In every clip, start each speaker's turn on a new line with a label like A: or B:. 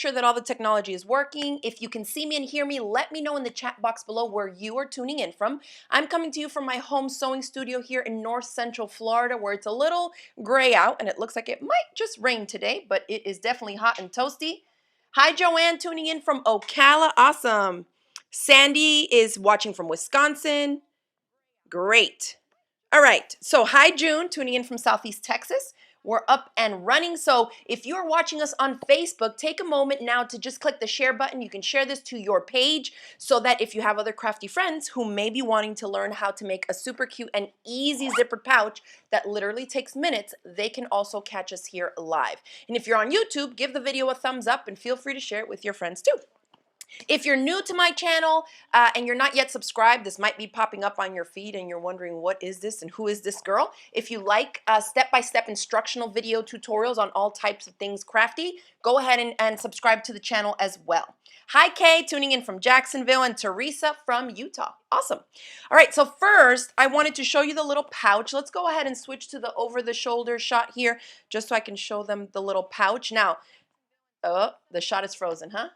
A: sure that all the technology is working. If you can see me and hear me, let me know in the chat box below where you are tuning in from. I'm coming to you from my home sewing studio here in North Central Florida, where it's a little gray out and it looks like it might just rain today, but it is definitely hot and toasty. Hi, Joanne, tuning in from Ocala. Awesome. Sandy is watching from Wisconsin. Great. All right, so hi June, tuning in from Southeast Texas. We're up and running. So if you're watching us on Facebook, take a moment now to just click the share button. You can share this to your page so that if you have other crafty friends who may be wanting to learn how to make a super cute and easy zippered pouch that literally takes minutes, they can also catch us here live. And if you're on YouTube, give the video a thumbs up and feel free to share it with your friends too. If you're new to my channel and you're not yet subscribed, this might be popping up on your feed and you're wondering what is this and who is this girl. If you like step-by-step instructional video tutorials on all types of things crafty, go ahead and subscribe to the channel as well. Hi Kay, tuning in from Jacksonville, and Teresa from Utah. Awesome. All right, so first I wanted to show you the little pouch. Let's go ahead and switch to the over-the-shoulder shot here just so I can show them the little pouch. Now, oh, the shot is frozen, huh?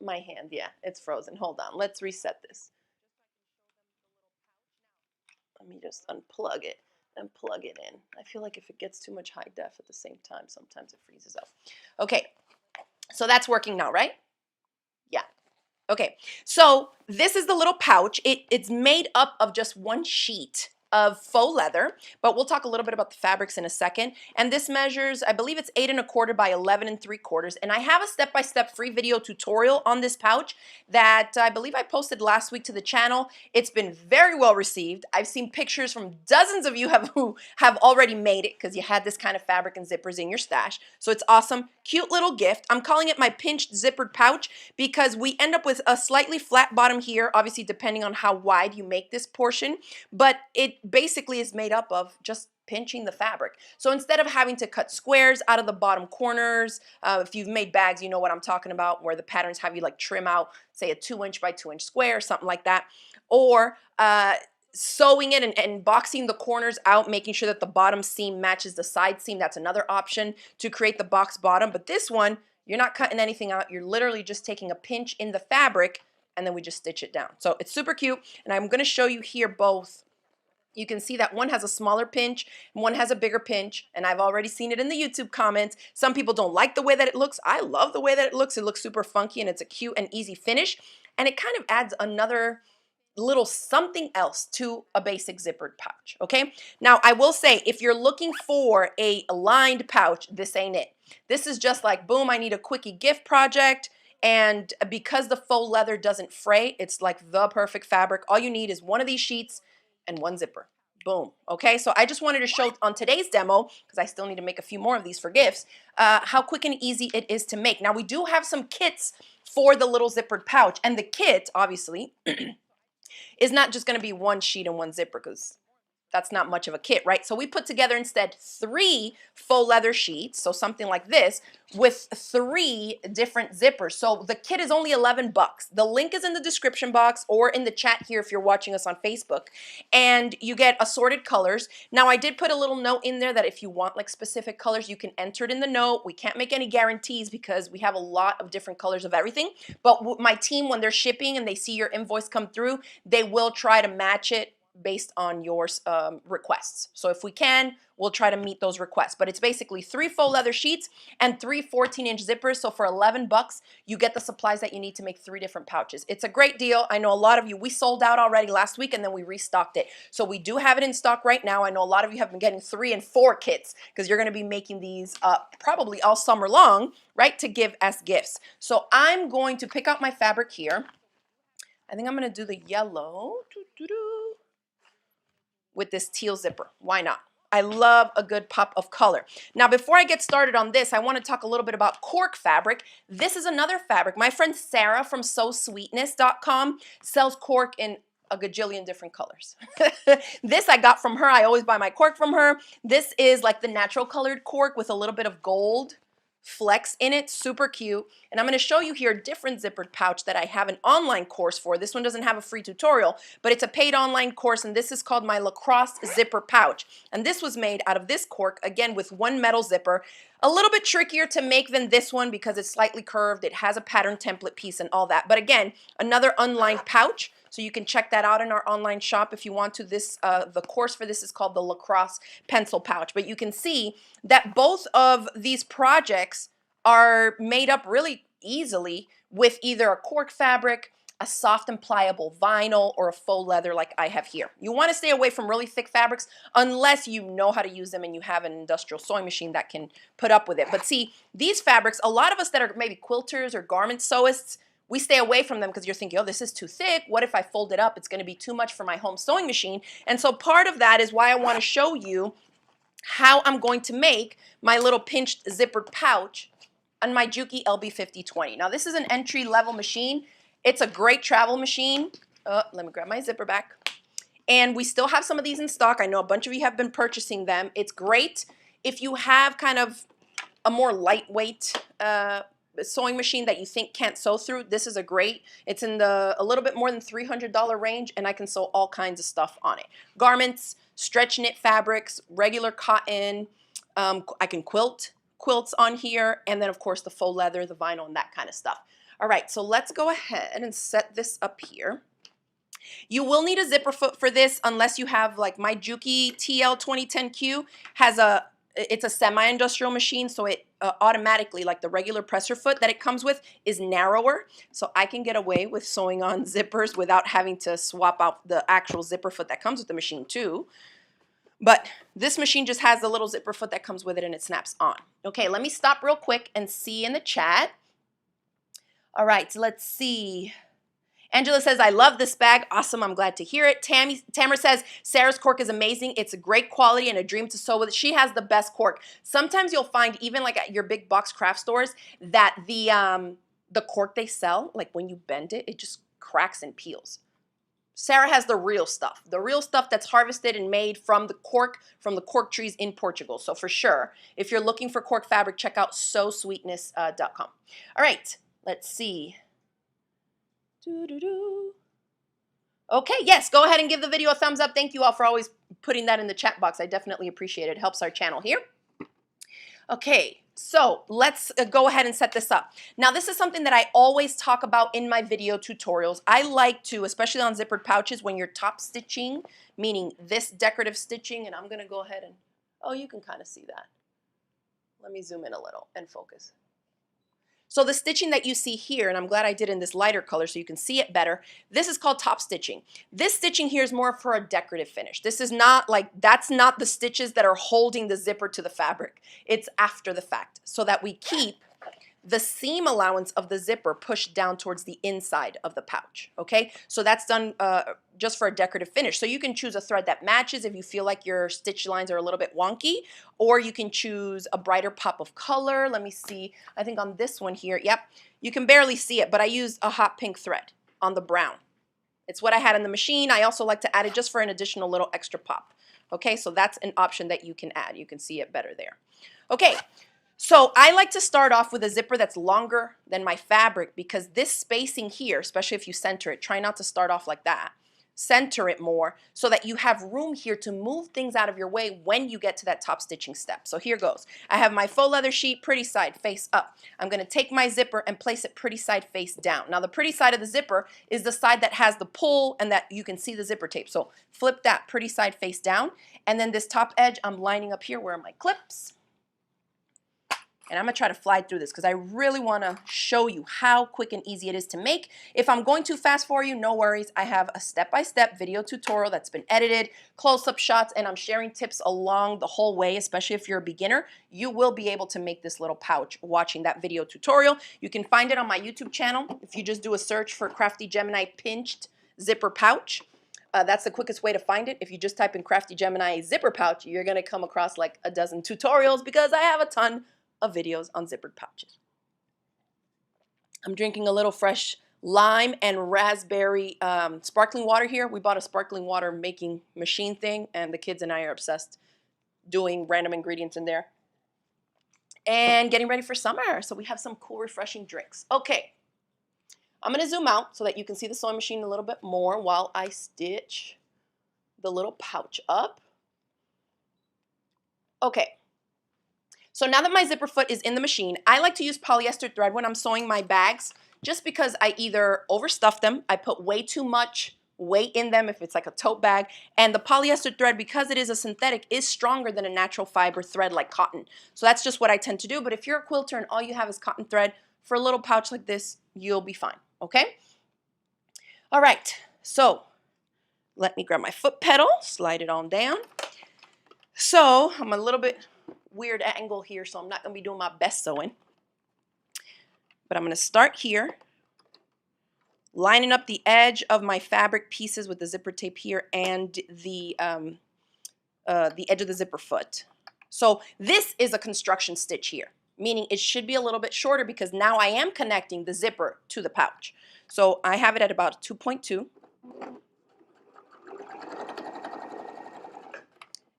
A: My hand, yeah, it's frozen. Hold on, let's reset this. Let me just unplug it and plug it in. I feel like if it gets too much high def at the same time, sometimes it freezes up. Okay, so that's working now, right? Yeah. Okay, so this is the little pouch. It's made up of just one sheet of faux leather, but we'll talk a little bit about the fabrics in a second. And this measures, I believe it's 8 1/4 by 11 3/4. And I have a step-by-step free video tutorial on this pouch that I believe I posted last week to the channel. It's been very well received. I've seen pictures from dozens of you who have already made it because you had this kind of fabric and zippers in your stash. So it's awesome. Cute little gift. I'm calling it my pinched zippered pouch because we end up with a slightly flat bottom here, obviously depending on how wide you make this portion, but it basically is made up of just pinching the fabric. So instead of having to cut squares out of the bottom corners, if you've made bags, you know what I'm talking about, where the patterns have you like trim out, say a 2" by 2" square, something like that, or sewing it and boxing the corners out, making sure that the bottom seam matches the side seam. That's another option to create the box bottom. But this one, you're not cutting anything out. You're literally just taking a pinch in the fabric and then we just stitch it down. So it's super cute. And I'm going to show you here both. You can see that one has a smaller pinch and one has a bigger pinch, and I've already seen it in the YouTube comments. Some people don't like the way that it looks. I love the way that it looks. It looks super funky and it's a cute and easy finish, and it kind of adds another little something else to a basic zippered pouch. Okay, now I will say, if you're looking for a lined pouch, this ain't it. This is just like, boom, I need a quickie gift project. And because the faux leather doesn't fray, it's like the perfect fabric. All you need is one of these sheets and one zipper. Boom. Okay, so I just wanted to show on today's demo, because I still need to make a few more of these for gifts, how quick and easy it is to make. Now we do have some kits for the little zippered pouch, and the kit obviously is not just going to be one sheet and one zipper, because that's not much of a kit, right? So we put together instead 3 faux leather sheets, so something like this, with 3 different zippers. So the kit is only $11. The link is in the description box or in the chat here if you're watching us on Facebook. And you get assorted colors. Now I did put a little note in there that if you want like specific colors, you can enter it in the note. We can't make any guarantees because we have a lot of different colors of everything. But my team, when they're shipping and they see your invoice come through, they will try to match it based on your requests. So if we can, we'll try to meet those requests. But it's basically 3 faux leather sheets and 3 14-inch zippers. So for $11, you get the supplies that you need to make 3 different pouches. It's a great deal. I know a lot of you, we sold out already last week and then we restocked it. So we do have it in stock right now. I know a lot of you have been getting 3 and 4 kits because you're going to be making these probably all summer long, right, to give as gifts. So I'm going to pick out my fabric here. I think I'm going to do the yellow. With this teal zipper. Why not? I love a good pop of color. Now, before I get started on this, I want to talk a little bit about Cork Fabric. This is another fabric. My friend Sarah from sewsweetness.com sells cork in a gajillion different colors. This I got from her. I always buy my cork from her. This is like the natural colored cork with a little bit of gold flex in it, super cute. And I'm going to show you here a different zippered pouch that I have an online course for. This one doesn't have a free tutorial, but it's a paid online course, and this is called my Lacrosse zipper pouch. And this was made out of this cork, again with one metal zipper. A little bit trickier to make than this one because it's slightly curved. It has a pattern template piece and all that. But again, another unlined pouch. So you can check that out in our online shop if you want to. This the course for this is called the Lacrosse pencil pouch. But you can see that both of these projects are made up really easily with either a cork fabric, a soft and pliable vinyl, or a faux leather like I have here. You want to stay away from really thick fabrics unless you know how to use them and you have an industrial sewing machine that can put up with it. But see, these fabrics, a lot of us that are maybe quilters or garment sewists, we stay away from them because you're thinking, oh, this is too thick. What if I fold it up? It's going to be too much for my home sewing machine. And so part of that is why I want to show you how I'm going to make my little pinched zippered pouch on my Juki LB5020. Now this is an entry-level machine. It's a great travel machine. Let me grab my zipper back. And we still have some of these in stock. I know a bunch of you have been purchasing them. It's great if you have kind of a more lightweight sewing machine that you think can't sew through. This is a great. It's in the a little bit more than $300 range, and I can sew all kinds of stuff on it. Garments, stretch knit fabrics, regular cotton. I can quilts on here, and then of course the faux leather, the vinyl, and that kind of stuff. All right, so let's go ahead and set this up here. You will need a zipper foot for this unless you have, like my Juki TL2010Q has it's a semi-industrial machine, so it automatically, like the regular presser foot that it comes with, is narrower. So I can get away with sewing on zippers without having to swap out the actual zipper foot that comes with the machine too. But this machine just has the little zipper foot that comes with it and it snaps on. Okay, let me stop real quick and see in the chat. All right, so let's see. Angela says, I love this bag. Awesome, I'm glad to hear it. Tamara says, Sarah's cork is amazing. It's a great quality and a dream to sew with. She has the best cork. Sometimes you'll find, even like at your big box craft stores, that the cork they sell, like when you bend it, it just cracks and peels. Sarah has the real stuff that's harvested and made from the cork trees in Portugal. So for sure, if you're looking for cork fabric, check out sewsweetness.com. All right, let's see. Okay, yes, go ahead and give the video a thumbs up. Thank you all for always putting that in the chat box. I definitely appreciate it. It helps our channel here. Okay, so let's go ahead and set this up. Now, this is something that I always talk about in my video tutorials. I like to, especially on zippered pouches, when you're top stitching, meaning this decorative stitching, and I'm going to go ahead and, oh, you can kind of see that. Let me zoom in a little and focus. So the stitching that you see here, and I'm glad I did in this lighter color so you can see it better, this is called top stitching. This stitching here is more for a decorative finish. This is not like, that's not the stitches that are holding the zipper to the fabric. It's after the fact, so that we keep the seam allowance of the zipper pushed down towards the inside of the pouch, okay? So that's done just for a decorative finish. So you can choose a thread that matches if you feel like your stitch lines are a little bit wonky, or you can choose a brighter pop of color. Let me see, I think on this one here, yep, you can barely see it, but I used a hot pink thread on the brown. It's what I had in the machine. I also like to add it just for an additional little extra pop. Okay, so that's an option that you can add. You can see it better there. Okay. So I like to start off with a zipper that's longer than my fabric, because this spacing here, especially if you center it, try not to start off like that. Center it more so that you have room here to move things out of your way when you get to that top stitching step. So here goes. I have my faux leather sheet, pretty side face up. I'm going to take my zipper and place it pretty side face down. Now the pretty side of the zipper is the side that has the pull and that you can see the zipper tape. So flip that pretty side face down, and then this top edge I'm lining up here where are my clips. And I'm going to try to fly through this because I really want to show you how quick and easy it is to make. If I'm going too fast for you, no worries. I have a step-by-step video tutorial that's been edited, close-up shots, and I'm sharing tips along the whole way, especially if you're a beginner. You will be able to make this little pouch watching that video tutorial. You can find it on my YouTube channel. If you just do a search for Crafty Gemini Pinched Zipper Pouch. That's the quickest way to find it. If you just type in Crafty Gemini Zipper Pouch, you're going to come across like a dozen tutorials because I have a ton of videos on zippered pouches. I'm drinking a little fresh lime and raspberry sparkling water here. We bought a sparkling water making machine thing, and the kids and I are obsessed doing random ingredients in there. and getting ready for summer. So we have some cool, refreshing drinks. Okay, I'm gonna zoom out so that you can see the sewing machine a little bit more while I stitch the little pouch up. Okay, so now that my zipper foot is in the machine, I like to use polyester thread when I'm sewing my bags just because I either overstuff them, I put way too much weight in them if it's like a tote bag, and the polyester thread, because it is a synthetic, is stronger than a natural fiber thread like cotton. So that's just what I tend to do, but if you're a quilter and all you have is cotton thread, for a little pouch like this, you'll be fine, okay? All right, so let me grab my foot pedal, slide it on down. So I'm a little bit weird angle here, so I'm not going to be doing my best sewing. But I'm going to start here, lining up the edge of my fabric pieces with the zipper tape here and the edge of the zipper foot. So this is a construction stitch here, meaning it should be a little bit shorter because now I am connecting the zipper to the pouch. So I have it at about 2.2.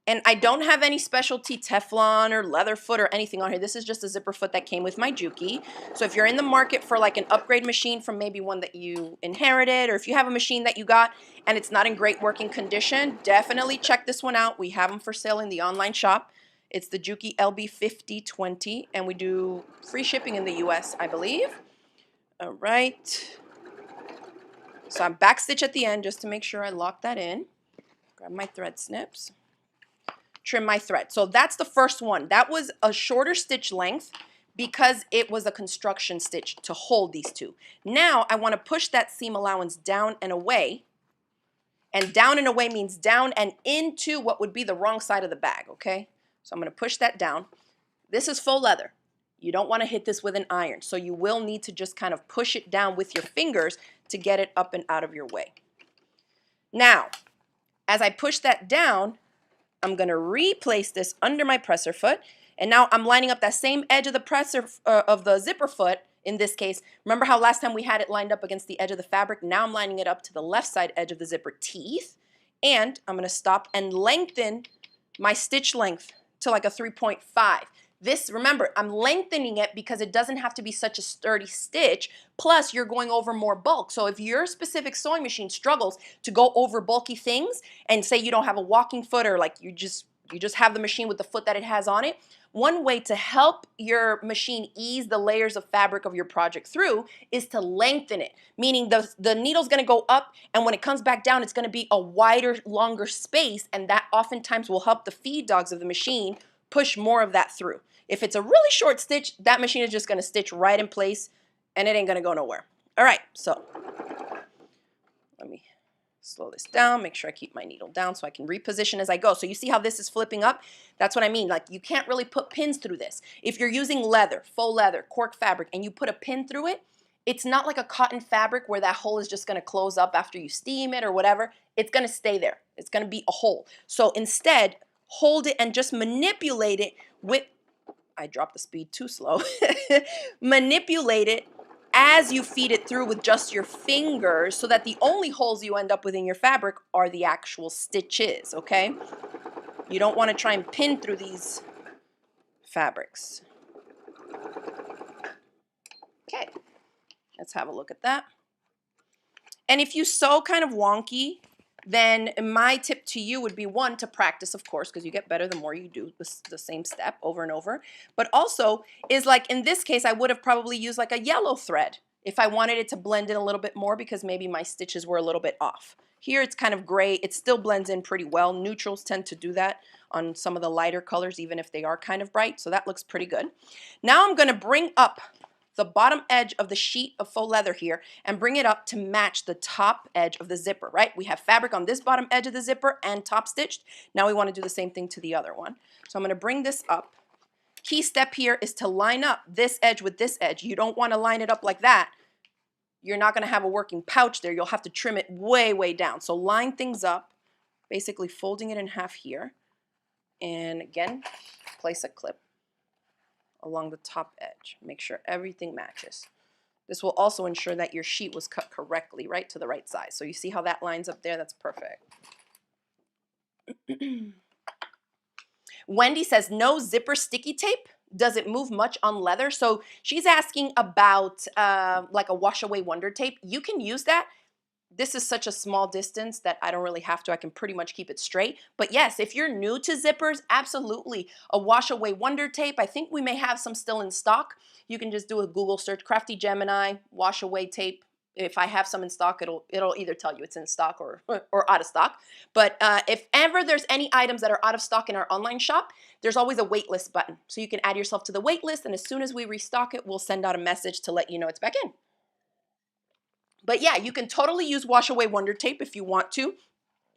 A: And I don't have any specialty Teflon or leather foot or anything on here. This is just a zipper foot that came with my Juki. So if you're in the market for like an upgrade machine from maybe one that you inherited, or if you have a machine that you got and it's not in great working condition, definitely check this one out. We have them for sale in the online shop. It's the Juki LB5020, and we do free shipping in the US, I believe. All right. So I'm backstitch at the end just to make sure I lock that in. Grab my thread snips. Trim my thread. So that's the first one. That was a shorter stitch length because it was a construction stitch to hold these two. Now I want to push that seam allowance down and away. And down and away means down and into what would be the wrong side of the bag, okay? So I'm going to push that down. This is faux leather. You don't want to hit this with an iron. So you will need to just kind of push it down with your fingers to get it up and out of your way. Now, as I push that down, I'm going to replace this under my presser foot, and now I'm lining up that same edge of the presser of the zipper foot in this case. Remember how last time we had it lined up against the edge of the fabric? Now I'm lining it up to the left side edge of the zipper teeth, and I'm going to stop and lengthen my stitch length to like a 3.5. This, remember, I'm lengthening it because it doesn't have to be such a sturdy stitch, plus you're going over more bulk. So if your specific sewing machine struggles to go over bulky things, and say you don't have a walking foot, or like you just have the machine with the foot that it has on it, one way to help your machine ease the layers of fabric of your project through is to lengthen it, meaning the needle's going to go up, and when it comes back down, it's going to be a wider, longer space, and that oftentimes will help the feed dogs of the machine push more of that through. If it's a really short stitch, that machine is just going to stitch right in place and it ain't going to go nowhere. All right, so let me slow this down, make sure I keep my needle down so I can reposition as I go. So you see how this is flipping up? That's what I mean. Like, you can't really put pins through this. If you're using leather, faux leather, cork fabric, and you put a pin through it, it's not like a cotton fabric where that hole is just going to close up after you steam it or whatever. It's going to stay there. It's going to be a hole. So instead, hold it and just manipulate it with, I dropped the speed too slow, manipulate it as you feed it through with just your fingers so that the only holes you end up with in your fabric are the actual stitches, okay? You don't want to try and pin through these fabrics. Okay, let's have a look at that. And if you sew kind of wonky, then my tip to you would be, one, to practice, of course, because you get better the more you do the same step over and over. But also is, like in this case, I would have probably used like a yellow thread if I wanted it to blend in a little bit more because maybe my stitches were a little bit off. Here it's kind of gray. It still blends in pretty well. Neutrals tend to do that on some of the lighter colors, even if they are kind of bright. So that looks pretty good. Now I'm going to bring up the bottom edge of the sheet of faux leather here and bring it up to match the top edge of the zipper, right? We have fabric on this bottom edge of the zipper and top stitched. Now we want to do the same thing to the other one. So I'm going to bring this up. Key step here is to line up this edge with this edge. You don't want to line it up like that. You're not going to have a working pouch there. You'll have to trim it way, way down. So line things up, basically folding it in half here. And again, place a clip along the top edge. Make sure everything matches. This will also ensure that your sheet was cut correctly, right, to the right size. So you see how that lines up there? That's perfect. Wendy says, no zipper sticky tape? does it move much on leather? So she's asking about like a wash away wonder tape. You can use that. This is such a small distance that I don't really have to. I can pretty much keep it straight. But yes, if you're new to zippers, absolutely. A wash away wonder tape. I think we may have some still in stock. You can just do a Google search, Crafty Gemini, wash away tape. If I have some in stock, it'll either tell you it's in stock or out of stock. But if ever there's any items that are out of stock in our online shop, there's always a wait list button. So you can add yourself to the wait list, and as soon as we restock it, we'll send out a message to let you know it's back in. But yeah, you can totally use wash away wonder tape if you want to.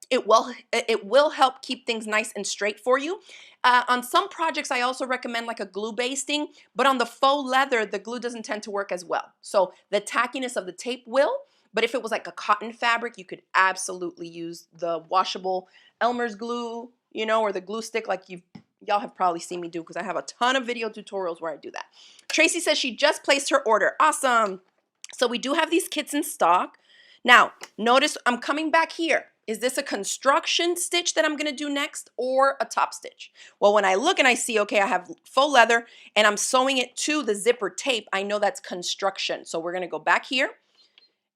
A: It will help keep things nice and straight for you. On some projects, I also recommend like a glue basting, but on the faux leather, the glue doesn't tend to work as well. So the tackiness of the tape will, but if it was like a cotton fabric, you could absolutely use the washable Elmer's glue, you know, or the glue stick like y'all have probably seen me do, because I have a ton of video tutorials where I do that. Tracy says she just placed her order. Awesome. So we do have these kits in stock. Now, notice I'm coming back here. Is this a construction stitch that I'm gonna do next or a top stitch? Well, when I look and I see, okay, I have faux leather and I'm sewing it to the zipper tape, I know that's construction. So we're gonna go back here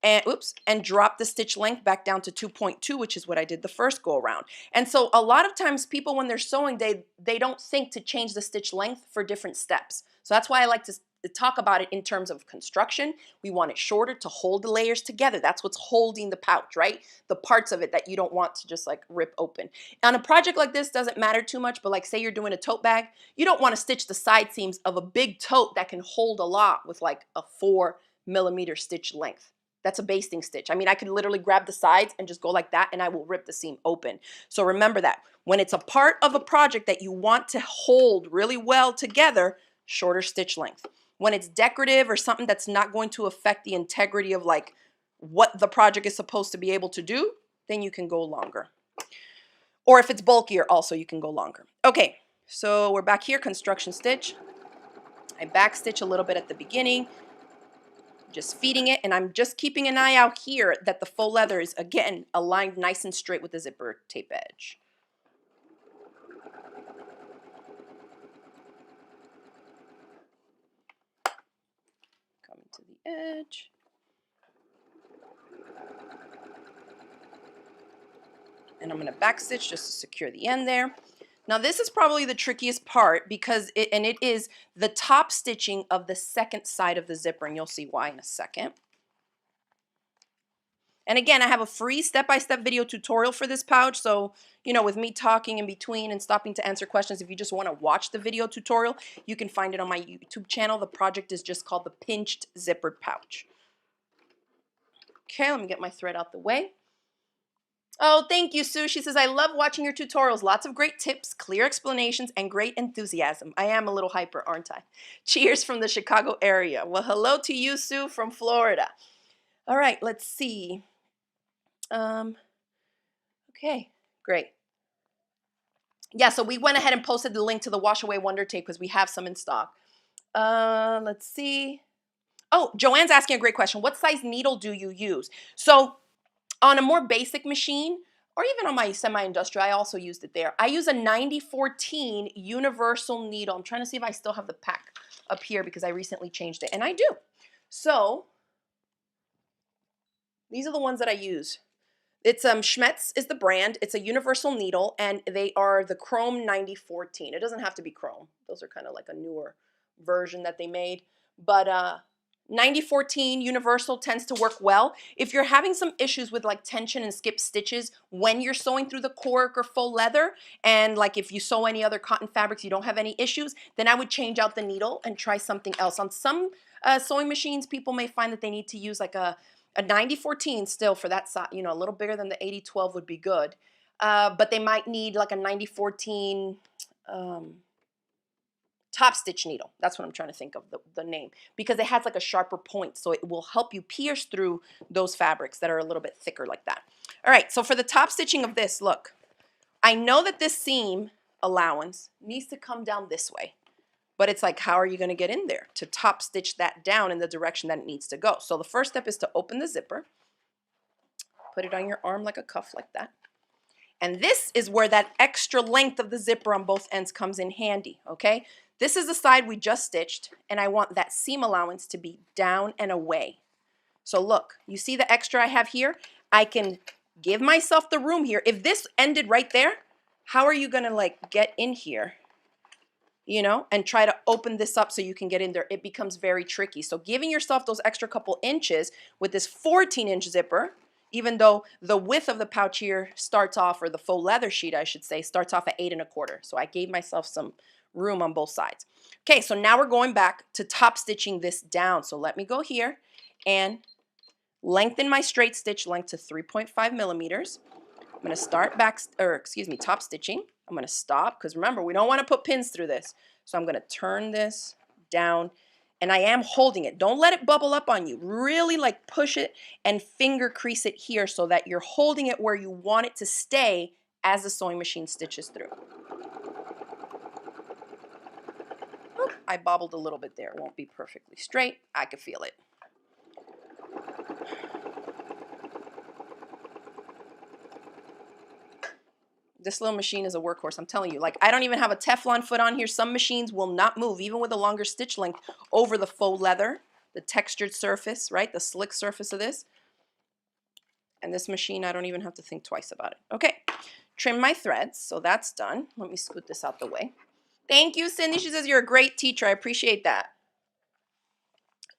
A: and and drop the stitch length back down to 2.2, which is what I did the first go around. And so a lot of times people, when they're sewing, they don't think to change the stitch length for different steps. So that's why I like to talk about it in terms of construction. We want it shorter to hold the layers together. That's what's holding the pouch, right? The parts of it that you don't want to just like rip open. On a project like this, doesn't matter too much, but like say you're doing a tote bag, you don't want to stitch the side seams of a big tote that can hold a lot with like a 4mm stitch length. That's a basting stitch. I mean, I could literally grab the sides and just go like that and I will rip the seam open. So remember that when it's a part of a project that you want to hold really well together, shorter stitch length. When it's decorative or something that's not going to affect the integrity of like what the project is supposed to be able to do, then you can go longer. Or if it's bulkier also, you can go longer. Okay, so we're back here, construction stitch. I back stitch a little bit at the beginning, just feeding it, and I'm just keeping an eye out here that the faux leather is, again, aligned nice and straight with the zipper tape edge. Coming to the edge. And I'm going to back stitch just to secure the end there. Now this is probably the trickiest part because it is the top stitching of the second side of the zipper, and you'll see why in a second. And again, I have a free step-by-step video tutorial for this pouch. So, you know, with me talking in between and stopping to answer questions, if you just want to watch the video tutorial, you can find it on my YouTube channel. The project is just called the Pinched Zippered Pouch. Okay, let me get my thread out the way. Oh, thank you, Sue. She says, I love watching your tutorials. Lots of great tips, clear explanations, and great enthusiasm. I am a little hyper, aren't I? Cheers from the Chicago area. Well, hello to you, Sue, from Florida. All right, let's see. Okay, great. Yeah, so we went ahead and posted the link to the Wash Away Wonder Tape because we have some in stock. Let's see. Oh, Joanne's asking a great question. What size needle do you use? So on a more basic machine, or even on my semi-industrial, I also used it there. I use a 9014 universal needle. I'm trying to see if I still have the pack up here because I recently changed it, and I do. So these are the ones that I use. It's Schmetz is the brand. It's a universal needle, and they are the Chrome 9014. It doesn't have to be chrome. Those are kind of like a newer version that they made. But 9014 universal tends to work well. If you're having some issues with like tension and skip stitches when you're sewing through the cork or faux leather, and like if you sew any other cotton fabrics, you don't have any issues, then I would change out the needle and try something else. On some sewing machines, people may find that they need to use like a 9014 still for that size, you know, a little bigger than the 8012 would be good. But they might need like a 9014 top stitch needle. That's what I'm trying to think of the name, because it has like a sharper point, so it will help you pierce through those fabrics that are a little bit thicker like that. All right, so for the top stitching of this, look, I know that this seam allowance needs to come down this way. But it's like, how are you going to get in there to top stitch that down in the direction that it needs to go? So the first step is to open the zipper, put it on your arm like a cuff like that. And this is where that extra length of the zipper on both ends comes in handy, okay? This is the side we just stitched, and I want that seam allowance to be down and away. So look, you see the extra I have here? I can give myself the room here. If this ended right there, how are you gonna like get in here, you know, and try to open this up so you can get in there? It becomes very tricky. So giving yourself those extra couple inches with this 14-inch zipper, even though the width of the pouch here starts off, or the faux leather sheet I should say, starts off at 8 1/4. So I gave myself some room on both sides. Okay, so now we're going back to top stitching this down. So let me go here and lengthen my straight stitch length to 3.5 millimeters. I'm going to start top stitching. I'm going to stop because remember, we don't want to put pins through this. So I'm going to turn this down, and I am holding it. Don't let it bubble up on you. Really like push it and finger crease it here so that you're holding it where you want it to stay as the sewing machine stitches through. Oop, I bobbled a little bit there. It won't be perfectly straight. I can feel it. This little machine is a workhorse, I'm telling you. Like, I don't even have a Teflon foot on here. Some machines will not move, even with a longer stitch length, over the faux leather, the textured surface, right? The slick surface of this. And this machine, I don't even have to think twice about it. Okay, trim my threads, so that's done. Let me scoot this out the way. Thank you, Cindy. She says, you're a great teacher. I appreciate that.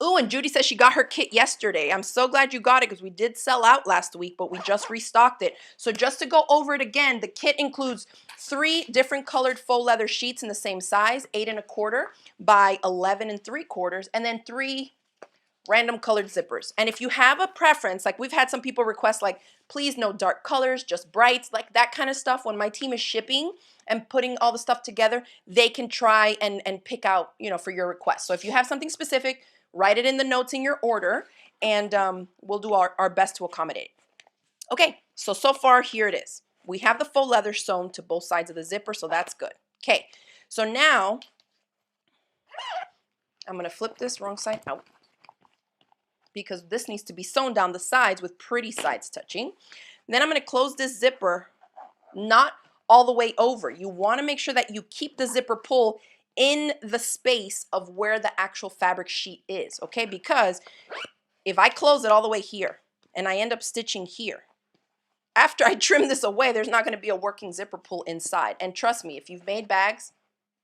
A: Ooh, and Judy says she got her kit yesterday. I'm so glad you got it because we did sell out last week, but we just restocked it. So just to go over it again, the kit includes 3 different colored faux leather sheets in the same size, 8 1/4 by 11 3/4, and then 3 random colored zippers. And if you have a preference, like we've had some people request, like, please no dark colors, just brights, like that kind of stuff. When my team is shipping and putting all the stuff together, they can try and pick out, you know, for your request. So if you have something specific, write it in the notes in your order, and we'll do our best to accommodate. Okay, so far here it is. We have the faux leather sewn to both sides of the zipper, so that's good. Okay, so now I'm gonna flip this wrong side out because this needs to be sewn down the sides with pretty sides touching. Then I'm gonna close this zipper, not all the way over. You wanna make sure that you keep the zipper pull in the space of where the actual fabric sheet is, okay? Because if I close it all the way here and I end up stitching here, after I trim this away, there's not gonna be a working zipper pull inside. And trust me, if you've made bags,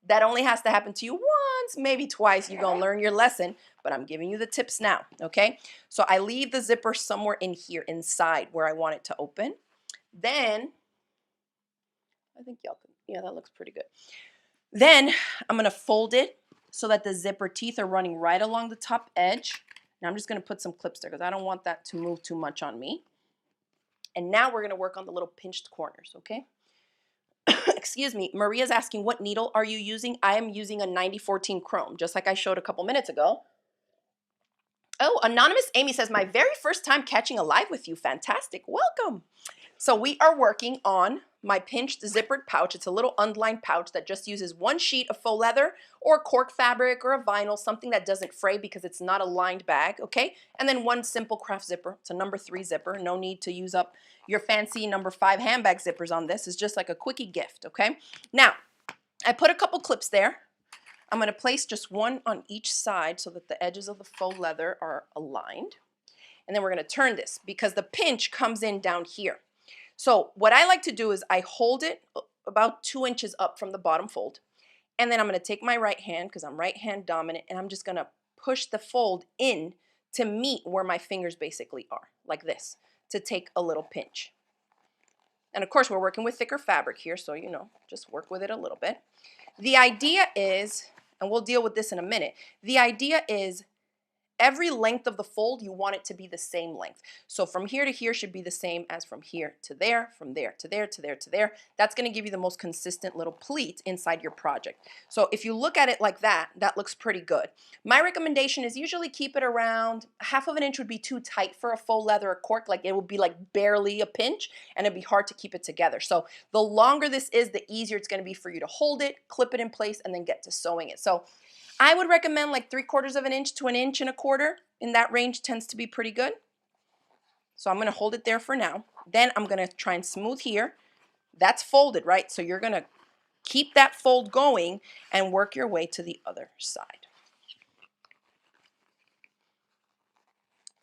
A: that only has to happen to you once, maybe twice. You're gonna learn your lesson, but I'm giving you the tips now, okay? So I leave the zipper somewhere in here, inside where I want it to open. Then, I think y'all can, yeah, that looks pretty good. Then I'm gonna fold it so that the zipper teeth are running right along the top edge. Now I'm just gonna put some clips there because I don't want that to move too much on me. And now we're gonna work on the little pinched corners, okay? Excuse me, Maria's asking, what needle are you using? I am using a 9014 chrome, just like I showed a couple minutes ago. Oh, Anonymous Amy says, my very first time catching a live with you. Fantastic, welcome. So we are working on my pinched zippered pouch. It's a little unlined pouch that just uses 1 sheet of faux leather or cork fabric or a vinyl, something that doesn't fray because it's not a lined bag, okay? And then 1 simple craft zipper. It's a number 3 zipper. No need to use up your fancy number 5 handbag zippers on this. It's just like a quickie gift, okay? Now, I put a couple clips there. I'm gonna place just 1 on each side so that the edges of the faux leather are aligned. And then we're gonna turn this because the pinch comes in down here. So what I like to do is I hold it about 2 inches up from the bottom fold. And then I'm going to take my right hand, because I'm right hand dominant, and I'm just going to push the fold in to meet where my fingers basically are, like this, to take a little pinch. And of course, we're working with thicker fabric here, so, you know, just work with it a little bit. The idea is, and we'll deal with this in a minute, the idea is every length of the fold, you want it to be the same length. So from here to here should be the same as from here to there, from there to there, to there, to there. That's gonna give you the most consistent little pleat inside your project. So if you look at it like that, that looks pretty good. My recommendation is usually keep it around 1/2 inch would be too tight for a faux leather or cork. Like it would be like barely a pinch and it'd be hard to keep it together. So the longer this is, the easier it's gonna be for you to hold it, clip it in place, and then get to sewing it. So I would recommend like 3/4 inch to 1 1/4 inch. In that range tends to be pretty good. So I'm going to hold it there for now. Then I'm going to try and smooth here. That's folded, right? So you're going to Keep that fold going and work your way to the other side.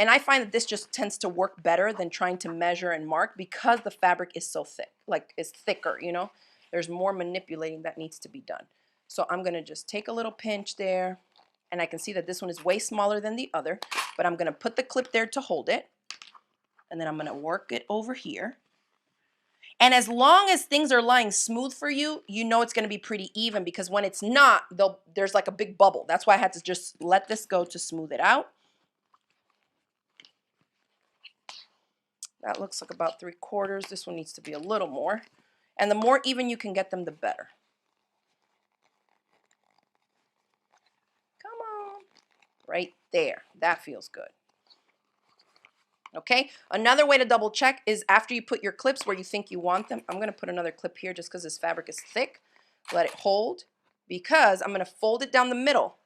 A: And I find that this just tends to work better than trying to measure and mark because the fabric is so thick, like it's thicker, you know? There's more manipulating that needs to be done. So I'm gonna just take a little pinch there, and I can see that this one is way smaller than the other, but I'm gonna put the clip there to hold it, and then I'm gonna work it over here. And as long as things are lying smooth for you, you know it's gonna be pretty even, because when it's not, there's like a big bubble. That's why I had to just let this go to smooth it out. That looks like about 3/4. This one needs to be a little more. And the more even you can get them, the better. Come on. Right there. That feels good. Okay. Another way to double check is after you put your clips where you think you want them. I'm going to put another clip here just because this fabric is thick. Let it hold, because I'm going to fold it down the middle.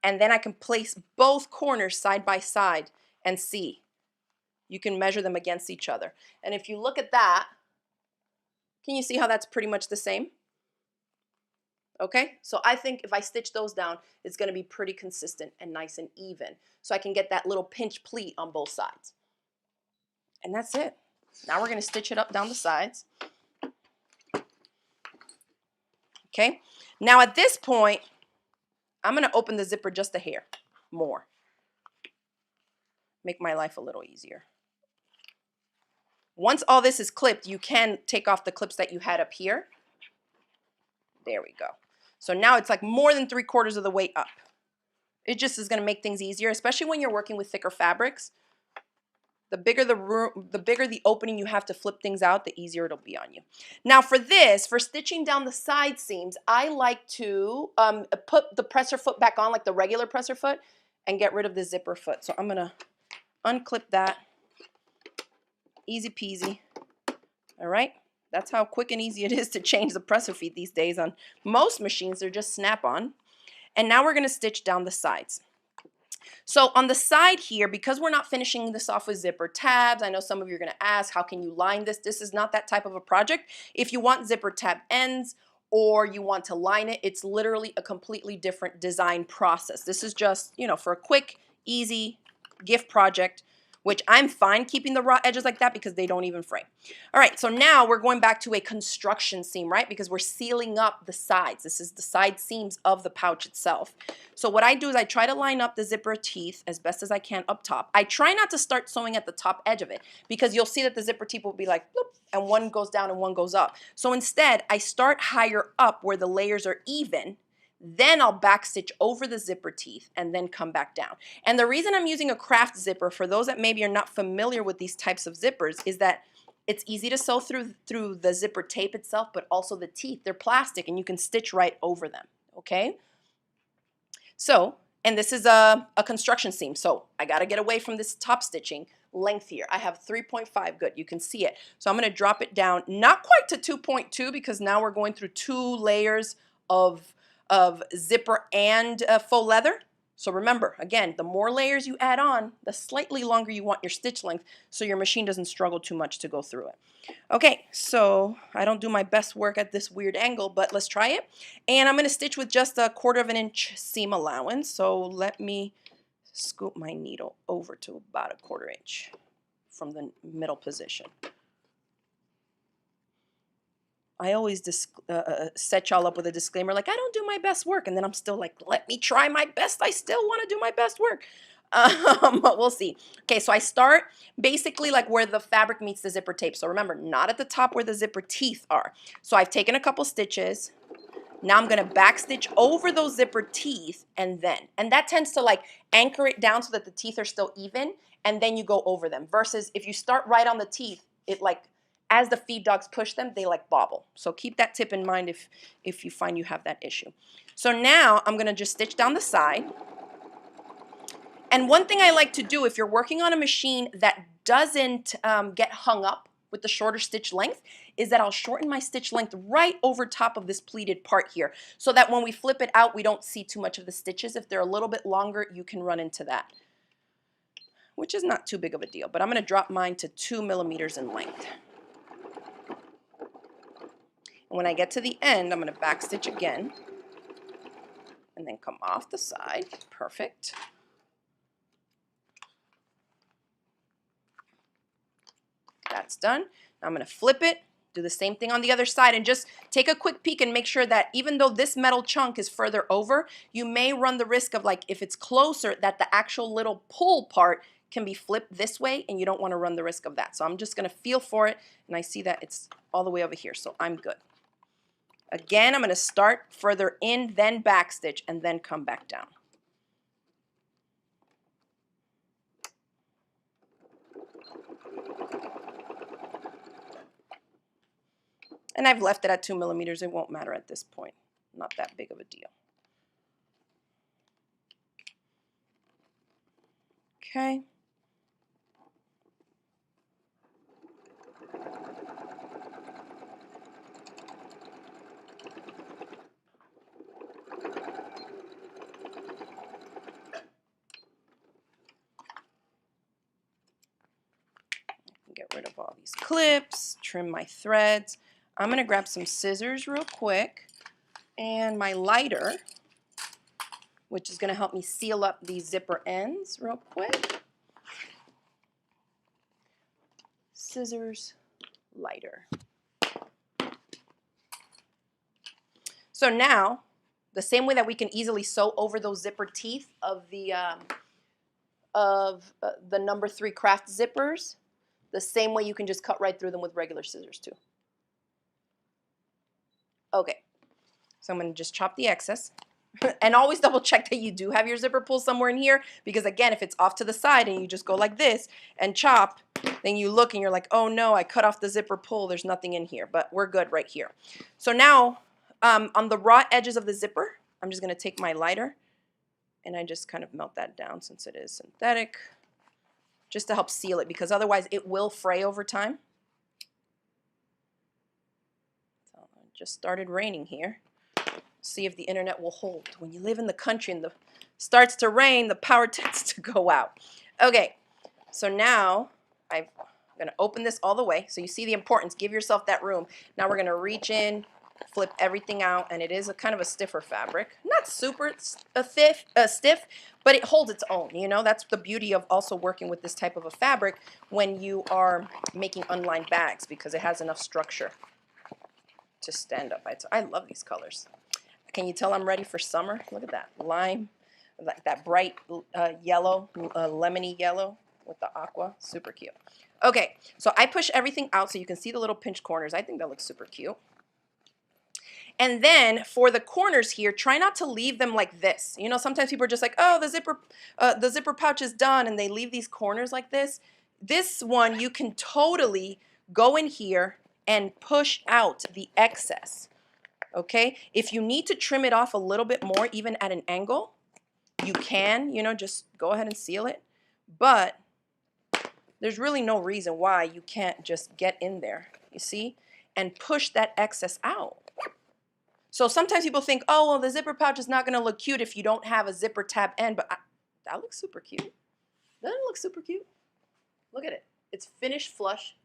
A: And then I can place both corners side by side and see. You can measure them against each other. And if you look at that, can you see how that's pretty much the same? Okay, so I think if I stitch those down, it's going to be pretty consistent and nice and even. So I can get that little pinch pleat on both sides. And that's it. Now we're going to stitch it up down the sides. Okay, now at this point, I'm going to open the zipper just a hair more. Make my life a little easier. Once all this is clipped, you can take off the clips that you had up here. There we go. So now it's like more than 3/4 of the way up. It just is going to make things easier, especially when you're working with thicker fabrics. The bigger the room, the bigger the opening you have to flip things out, the easier it'll be on you. Now for this, for stitching down the side seams, I like to put the presser foot back on, like the regular presser foot, and get rid of the zipper foot. So I'm going to unclip that. Easy peasy. All right. That's how quick and easy it is to change the presser feet these days. On most machines, they're just snap-on. And now we're going to stitch down the sides. So on the side here, because we're not finishing this off with zipper tabs, I know some of you are going to ask, how can you line this? This is not that type of a project. If you want zipper tab ends or you want to line it, it's literally a completely different design process. This is just, you know, for a quick, easy gift project, which I'm fine keeping the raw edges like that because they don't even fray. All right, so now we're going back to a construction seam, right? Because we're sealing up the sides. This is the side seams of the pouch itself. So what I do is I try to line up the zipper teeth as best as I can up top. I try not to start sewing at the top edge of it because you'll see that the zipper teeth will be like, bloop, and one goes down and one goes up. So instead, I start higher up where the layers are even. Then I'll backstitch over the zipper teeth and then come back down. And the reason I'm using a craft zipper, for those that maybe are not familiar with these types of zippers, is that it's easy to sew through the zipper tape itself, but also the teeth. They're plastic and you can stitch right over them, okay? So, and this is a construction seam, so I gotta get away from this top stitching length here. I have 3.5, good, you can see it. So I'm gonna drop it down, not quite to 2.2 because now we're going through 2 layers of zipper and faux leather. So remember, again, the more layers you add on, the slightly longer you want your stitch length so your machine doesn't struggle too much to go through it. Okay, so I don't do my best work at this weird angle, but let's try it. And I'm going to stitch with just a 1/4 inch seam allowance. So let me scoop my needle over to about a 1/4 inch from the middle position. I always set y'all up with a disclaimer like, I don't do my best work. And then I'm still like, let me try my best. I still want to do my best work. But we'll see. Okay, so I start basically like where the fabric meets the zipper tape. So remember, not at the top where the zipper teeth are. So I've taken a couple stitches. Now I'm going to back stitch over those zipper teeth and that tends to like anchor it down so that the teeth are still even, and then you go over them. Versus if you start right on the teeth, it like, as the feed dogs push them, they like bobble. So keep that tip in mind if you find you have that issue. So now I'm going to just stitch down the side. And one thing I like to do if you're working on a machine that doesn't get hung up with the shorter stitch length is that I'll shorten my stitch length right over top of this pleated part here so that when we flip it out, we don't see too much of the stitches. If they're a little bit longer, you can run into that, which is not too big of a deal. But I'm going to drop mine to 2 millimeters in length. And when I get to the end, I'm going to backstitch again and then come off the side. Perfect. That's done. Now I'm going to flip it, do the same thing on the other side, and just take a quick peek and make sure that even though this metal chunk is further over, you may run the risk of, like, if it's closer, that the actual little pull part can be flipped this way, and you don't want to run the risk of that. So I'm just going to feel for it, and I see that it's all the way over here, so I'm good. Again, I'm going to start further in, then backstitch, and then come back down. And I've left it at 2 millimeters. It won't matter at this point. Not that big of a deal. Okay. Get rid of all these clips, trim my threads. I'm going to grab some scissors real quick and my lighter, which is going to help me seal up these zipper ends real quick. Scissors, lighter. So now, the same way that we can easily sew over those zipper teeth of the number 3 craft zippers, the same way you can just cut right through them with regular scissors too. Okay, so I'm going to just chop the excess. And always double check that you do have your zipper pull somewhere in here, because again, if it's off to the side and you just go like this and chop, then you look and you're like, oh no, I cut off the zipper pull, there's nothing in here, but we're good right here. So now on the raw edges of the zipper, I'm just going to take my lighter and I just kind of melt that down since it is synthetic, just to help seal it, because otherwise it will fray over time. So it just started raining here. See if the internet will hold. When you live in the country and it starts to rain, the power tends to go out. Okay, so now I'm going to open this all the way. So you see the importance. Give yourself that room. Now we're going to reach in, flip everything out, and it is a kind of a stiffer fabric. Not super stiff, but it holds its own. You know, that's the beauty of also working with this type of a fabric when you are making unlined bags, because it has enough structure to stand up. I love these colors. Can you tell I'm ready for summer? Look at that lime, that bright yellow, lemony yellow with the aqua. Super cute. Okay, so I push everything out so you can see the little pinch corners. I think that looks super cute. And then for the corners here, try not to leave them like this. You know, sometimes people are just like, oh, the zipper pouch is done, and they leave these corners like this. This one, you can totally go in here and push out the excess. Okay, if you need to trim it off a little bit more, even at an angle, you can, you know, just go ahead and seal it. But there's really no reason why you can't just get in there, you see, and push that excess out. So sometimes people think, oh, well, the zipper pouch is not going to look cute if you don't have a zipper tab end, but that looks super cute. Doesn't it look super cute? Look at it. It's finished flush.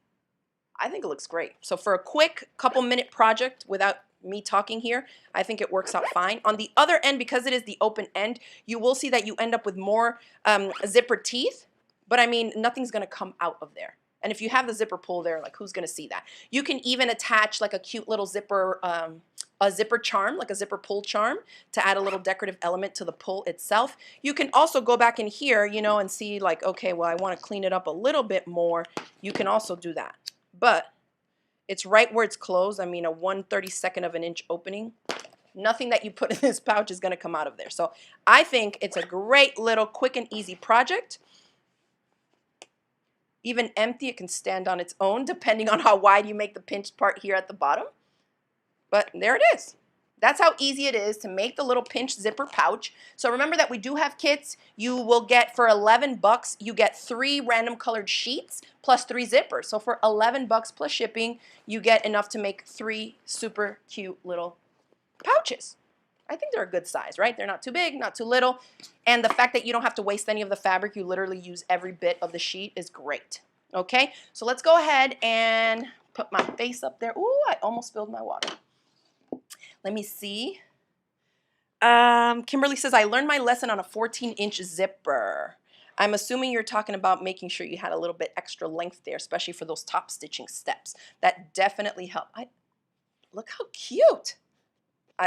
A: I think it looks great. So for a quick couple-minute project without me talking here, I think it works out fine. On the other end, because it is the open end, you will see that you end up with more zipper teeth, but I mean, nothing's going to come out of there. And if you have the zipper pull there, like, who's going to see that? You can even attach like a cute little zipper, a zipper charm, like a zipper pull charm, to add a little decorative element to the pull itself. You can also go back in here, you know, and see like, okay, well, I want to clean it up a little bit more. You can also do that. But it's right where it's closed. I mean, a 1/32 of an inch opening. Nothing that you put in this pouch is going to come out of there. So I think it's a great little quick and easy project. Even empty, it can stand on its own, depending on how wide you make the pinched part here at the bottom. But there it is. That's how easy it is to make the little pinched zipper pouch. So remember that we do have kits. You will get, for 11 bucks, you get 3 random colored sheets plus 3 zippers. So for 11 bucks plus shipping, you get enough to make 3 super cute little pouches. I think they're a good size, right? They're not too big, not too little. And the fact that you don't have to waste any of the fabric, you literally use every bit of the sheet, is great. Okay, so let's go ahead and put my face up there. Ooh, I almost spilled my water. Let me see. Kimberly says, I learned my lesson on a 14-inch zipper. I'm assuming you're talking about making sure you had a little bit extra length there, especially for those top stitching steps. That definitely helped. Look how cute.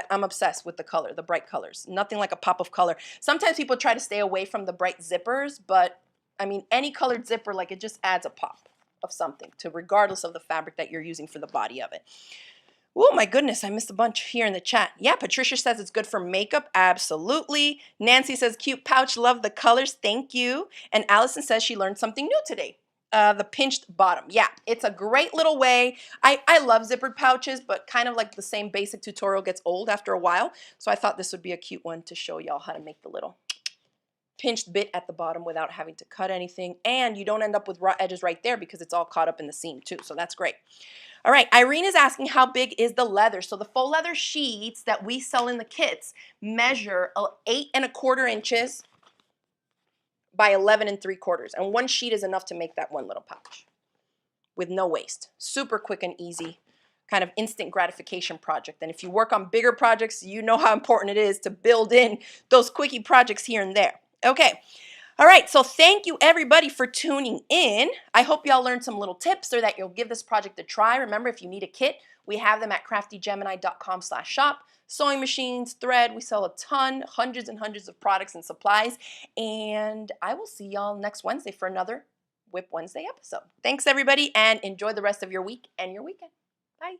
A: I'm obsessed with the color, the bright colors. Nothing like a pop of color. Sometimes people try to stay away from the bright zippers, but I mean, any colored zipper, like, it just adds a pop of something to, regardless of the fabric that you're using for the body of it. Oh my goodness, I missed a bunch here in the chat. Yeah, Patricia says it's good for makeup. Absolutely. Nancy says, cute pouch, love the colors. Thank you. And Allison says she learned something new today. The pinched bottom. Yeah, it's a great little way. I love zippered pouches, but kind of like the same basic tutorial gets old after a while. So I thought this would be a cute one to show y'all how to make the little pinched bit at the bottom without having to cut anything. And you don't end up with raw edges right there because it's all caught up in the seam too. So that's great. All right, Irene is asking how big is the leather. So the faux leather sheets that we sell in the kits measure 8¼ inches by 11¾ and one sheet is enough to make that one little pouch with no waste. Super quick and easy, kind of instant gratification project. And if you work on bigger projects, you know how important it is to build in those quickie projects here and there. Okay. All right, so thank you everybody for tuning in. I hope y'all learned some little tips or that you'll give this project a try. Remember, if you need a kit, we have them at craftygemini.com/shop. Sewing machines, thread, we sell a ton, hundreds and hundreds of products and supplies. And I will see y'all next Wednesday for another WIP Wednesday episode. Thanks everybody and enjoy the rest of your week and your weekend. Bye.